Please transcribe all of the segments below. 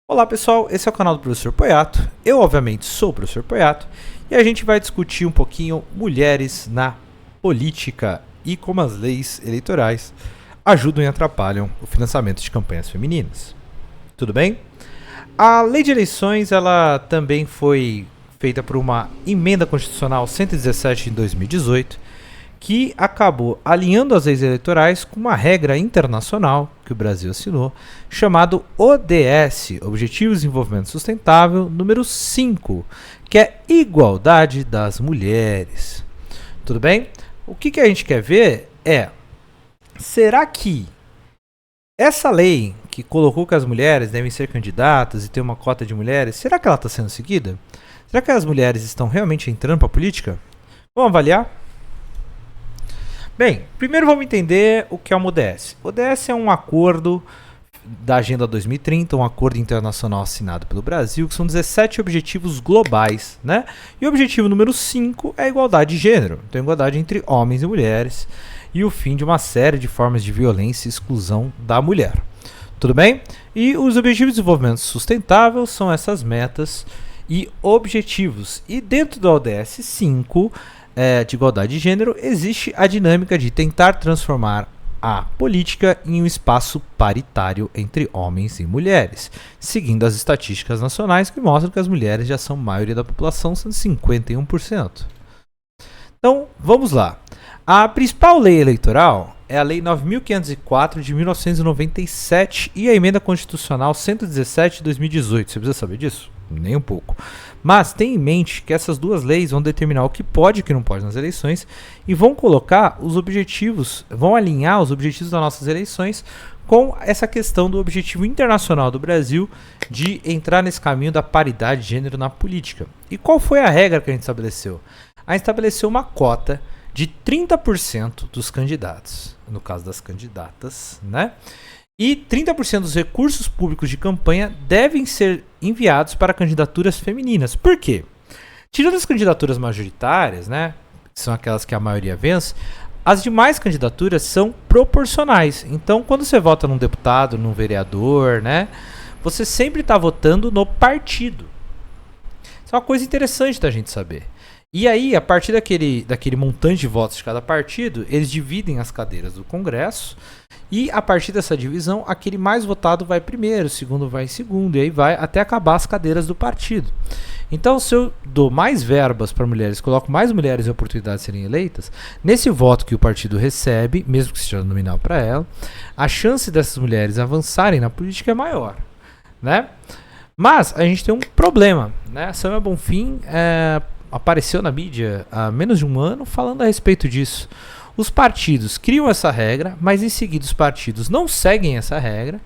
Olá pessoal, esse é o canal do Professor Poiato. Eu obviamente sou o Professor Poiato e a gente vai discutir um pouquinho mulheres na política e como as leis eleitorais ajudam e atrapalham o financiamento de campanhas femininas. Tudo bem? A lei de eleições ela também foi feita por uma emenda constitucional 117 em 2018 que acabou alinhando as leis eleitorais com uma regra internacional que o Brasil assinou, chamado ODS, Objetivos de Desenvolvimento Sustentável, número 5, que é igualdade das mulheres. Tudo bem? O que a gente quer ver é, será que essa lei que colocou que as mulheres devem ser candidatas e ter uma cota de mulheres, será que ela está sendo seguida? Será que as mulheres estão realmente entrando para a política? Vamos avaliar? Bem, primeiro vamos entender o que é uma ODS. O ODS é um acordo da Agenda 2030, um acordo internacional assinado pelo Brasil, que são 17 objetivos globais, né? E o objetivo número 5 é a igualdade de gênero, então igualdade entre homens e mulheres, e o fim de uma série de formas de violência e exclusão da mulher. Tudo bem? E os objetivos de desenvolvimento sustentável são essas metas e objetivos. E dentro do ODS 5, de igualdade de gênero, existe a dinâmica de tentar transformar a política em um espaço paritário entre homens e mulheres, seguindo as estatísticas nacionais que mostram que as mulheres já são maioria da população, sendo 51%. Então, vamos lá. A principal lei eleitoral é a Lei 9.504 de 1997 e a Emenda Constitucional 117 de 2018. Você precisa saber disso? Nem um pouco. Mas tenha em mente que essas duas leis vão determinar o que pode e o que não pode nas eleições e vão colocar os objetivos, vão alinhar os objetivos das nossas eleições com essa questão do objetivo internacional do Brasil de entrar nesse caminho da paridade de gênero na política. E qual foi a regra que a gente estabeleceu? A gente estabeleceu uma cota de 30% dos candidatos, no caso das candidatas, né? E 30% dos recursos públicos de campanha devem ser enviados para candidaturas femininas. Por quê? Tirando as candidaturas majoritárias, né, que são aquelas que a maioria vence, as demais candidaturas são proporcionais. Então, quando você vota num deputado, num vereador, né, você sempre está votando no partido. Isso é uma coisa interessante da gente saber. E aí, a partir daquele montante de votos de cada partido, eles dividem as cadeiras do Congresso e a partir dessa divisão, aquele mais votado vai primeiro, o segundo vai segundo e aí vai até acabar as cadeiras do partido. Então, se eu dou mais verbas para mulheres, coloco mais mulheres em oportunidade de serem eleitas, nesse voto que o partido recebe, mesmo que seja nominal para ela, a chance dessas mulheres avançarem na política é maior, né? Mas a gente tem um problema, né? Samia Bonfim apareceu na mídia há menos de um ano falando a respeito disso. Os partidos criam essa regra, mas em seguida os partidos não seguem essa regra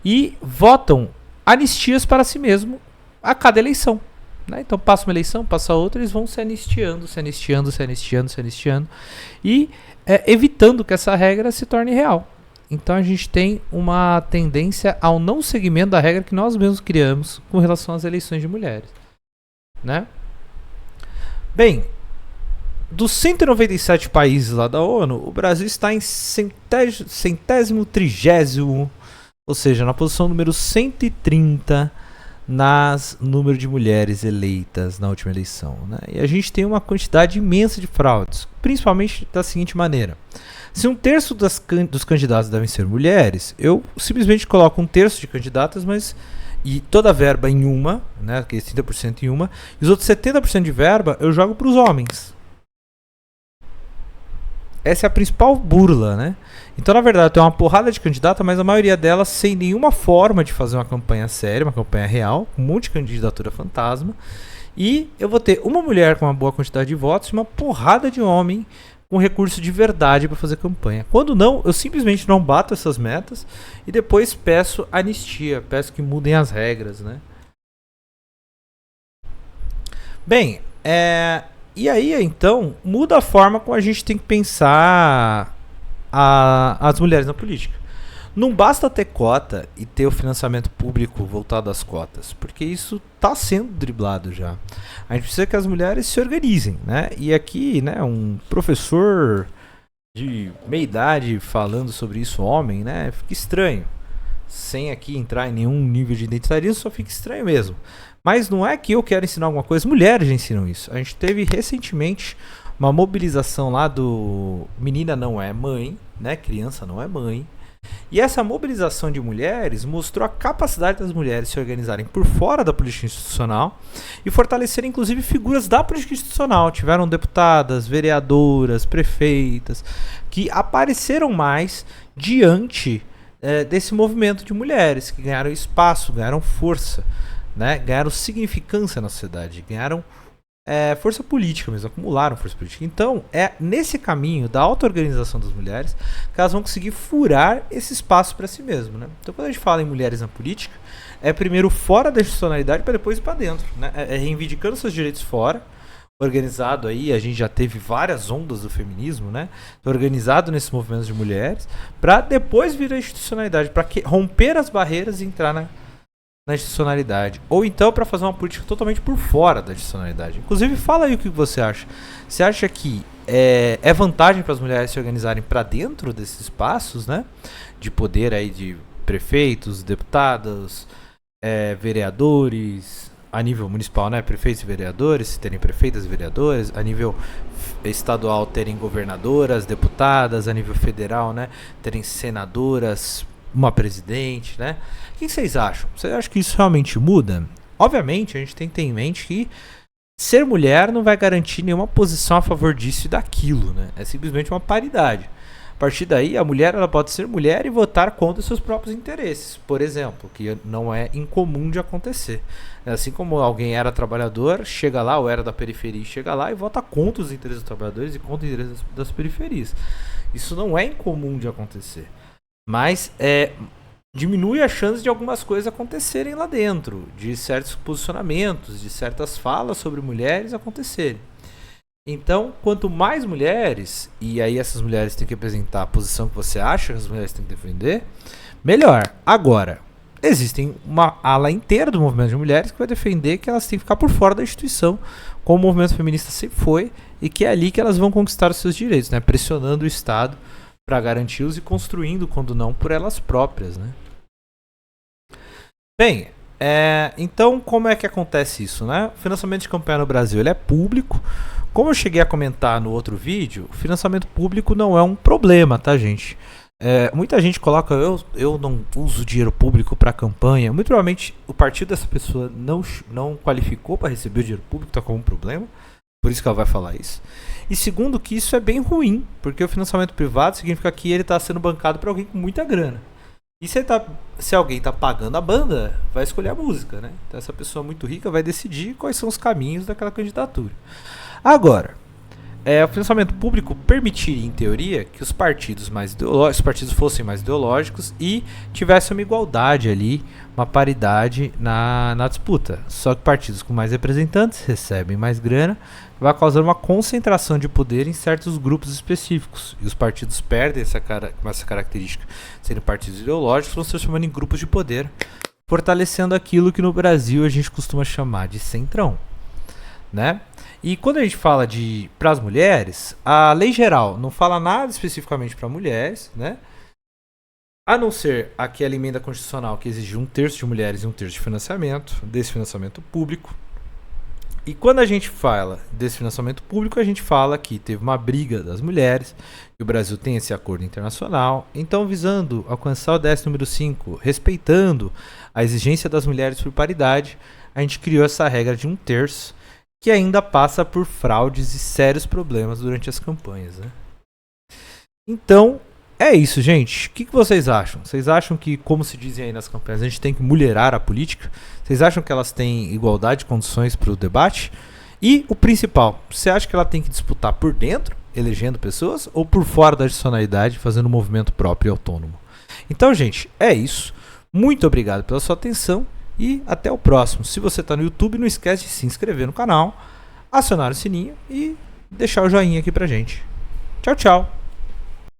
e votam anistias para si mesmo a cada eleição, né? Então passa uma eleição, passa outra, eles vão se anistiando e evitando que essa regra se torne real. Então a gente tem uma tendência ao não seguimento da regra que nós mesmos criamos com relação às eleições de mulheres, né? Bem, dos 197 países lá da ONU, o Brasil está em centésimo trigésimo, ou seja, na posição número 130 nas número de mulheres eleitas na última eleição, né? E a gente tem uma quantidade imensa de fraudes, principalmente da seguinte maneira. Se um terço dos candidatos devem ser mulheres, eu simplesmente coloco um terço de candidatas, e toda a verba em uma, né, aqueles 30% em uma, e os outros 70% de verba eu jogo para os homens. Essa é a principal burla, né? Então, na verdade, tem uma porrada de candidata, mas a maioria delas sem nenhuma forma de fazer uma campanha séria, uma campanha real, um monte de candidatura fantasma, e eu vou ter uma mulher com uma boa quantidade de votos e uma porrada de homem com recurso de verdade para fazer campanha. Quando não, eu simplesmente não bato essas metas e depois peço anistia, peço que mudem as regras, né? Bem, e aí então muda a forma como a gente tem que pensar as mulheres na política. Não basta ter cota e ter o financiamento público voltado às cotas, porque isso está sendo driblado já. A gente precisa que as mulheres se organizem, né? E aqui, né, um professor de meia idade falando sobre isso, homem, né? Fica estranho. sem aqui entrar em nenhum nível de identitarismo, só fica estranho mesmo. Mas não é que eu quero ensinar alguma coisa, mulheres já ensinam isso. A gente teve recentemente uma mobilização lá do Menina Não É Mãe, né? Criança Não É Mãe. E essa mobilização de mulheres mostrou a capacidade das mulheres se organizarem por fora da política institucional e fortalecerem inclusive figuras da política institucional. Tiveram deputadas, vereadoras, prefeitas, que apareceram mais diante desse movimento de mulheres, que ganharam espaço, ganharam força, né? Ganharam significância na sociedade, ganharam força política mesmo, acumularam força política. Então, é nesse caminho da auto-organização das mulheres que elas vão conseguir furar esse espaço para si mesmo, né? Então, quando a gente fala em mulheres na política, é primeiro fora da institucionalidade para depois ir para dentro, né? É reivindicando seus direitos fora, organizado aí, a gente já teve várias ondas do feminismo, né? Organizado nesses movimentos de mulheres, para depois vir a institucionalidade, para romper as barreiras e entrar na institucionalidade. Ou então para fazer uma política totalmente por fora da institucionalidade. Inclusive, fala aí o que você acha. Você acha que é vantagem para as mulheres se organizarem para dentro desses espaços, né? De poder aí de prefeitos, deputados, vereadores, a nível municipal, né? Prefeitos e vereadores, terem prefeitas e vereadores, a nível estadual terem governadoras, deputadas, a nível federal, né? Terem senadoras, uma presidente, né? O que vocês acham? Vocês acham que isso realmente muda? Obviamente, a gente tem que ter em mente que ser mulher não vai garantir nenhuma posição a favor disso e daquilo, né? É simplesmente uma paridade. A partir daí, a mulher ela pode ser mulher e votar contra seus próprios interesses, por exemplo, que não é incomum de acontecer. Assim como alguém era trabalhador, chega lá, ou era da periferia, chega lá e vota contra os interesses dos trabalhadores e contra os interesses das periferias. Isso não é incomum de acontecer. Mas diminui a chance de algumas coisas acontecerem lá dentro, de certos posicionamentos, de certas falas sobre mulheres acontecerem. Então, quanto mais mulheres, e aí essas mulheres têm que apresentar a posição que você acha que as mulheres têm que defender, melhor. Agora, existe uma ala inteira do movimento de mulheres que vai defender que elas têm que ficar por fora da instituição, como o movimento feminista sempre foi, e que é ali que elas vão conquistar os seus direitos, né? Pressionando o Estado para garanti-los e construindo, quando não, por elas próprias, né? Bem, então como é que acontece isso, né? O financiamento de campanha no Brasil ele é público. Como eu cheguei a comentar no outro vídeo, o financiamento público não é um problema, tá, gente? Muita gente coloca, eu não uso dinheiro público para campanha. Muito provavelmente o partido dessa pessoa não qualificou para receber o dinheiro público, tá como um problema. Por isso que ela vai falar isso. E segundo, que isso é bem ruim, porque o financiamento privado significa que ele está sendo bancado por alguém com muita grana. E se alguém está pagando a banda, vai escolher a música, né? Então essa pessoa muito rica vai decidir quais são os caminhos daquela candidatura. Agora, o financiamento público permitiria, em teoria, que os partidos fossem mais ideológicos e tivesse uma igualdade ali, uma paridade na disputa. Só que partidos com mais representantes recebem mais grana, vai causar uma concentração de poder em certos grupos específicos. E os partidos perdem essa característica. Sendo partidos ideológicos, vão se transformando em grupos de poder, fortalecendo aquilo que no Brasil a gente costuma chamar de centrão, né? E quando a gente fala para as mulheres, a lei geral não fala nada especificamente para mulheres, né? A não ser aquela emenda constitucional que exige 1/3 de mulheres e 1/3 de financiamento, desse financiamento público. E quando a gente fala desse financiamento público, a gente fala que teve uma briga das mulheres, que o Brasil tem esse acordo internacional. Então, visando alcançar o ODS número 5, respeitando a exigência das mulheres por paridade, a gente criou essa regra de 1/3, que ainda passa por fraudes e sérios problemas durante as campanhas, né? Então, é isso, gente. O que vocês acham? Vocês acham que, como se dizem aí nas campanhas, a gente tem que mulherar a política? Vocês acham que elas têm igualdade de condições para o debate? E o principal, você acha que ela tem que disputar por dentro, elegendo pessoas, ou por fora da adicionalidade, fazendo um movimento próprio e autônomo? Então, gente, é isso. Muito obrigado pela sua atenção. E até o próximo. Se você está no YouTube, não esquece de se inscrever no canal, acionar o sininho e deixar o joinha aqui pra gente. Tchau, tchau!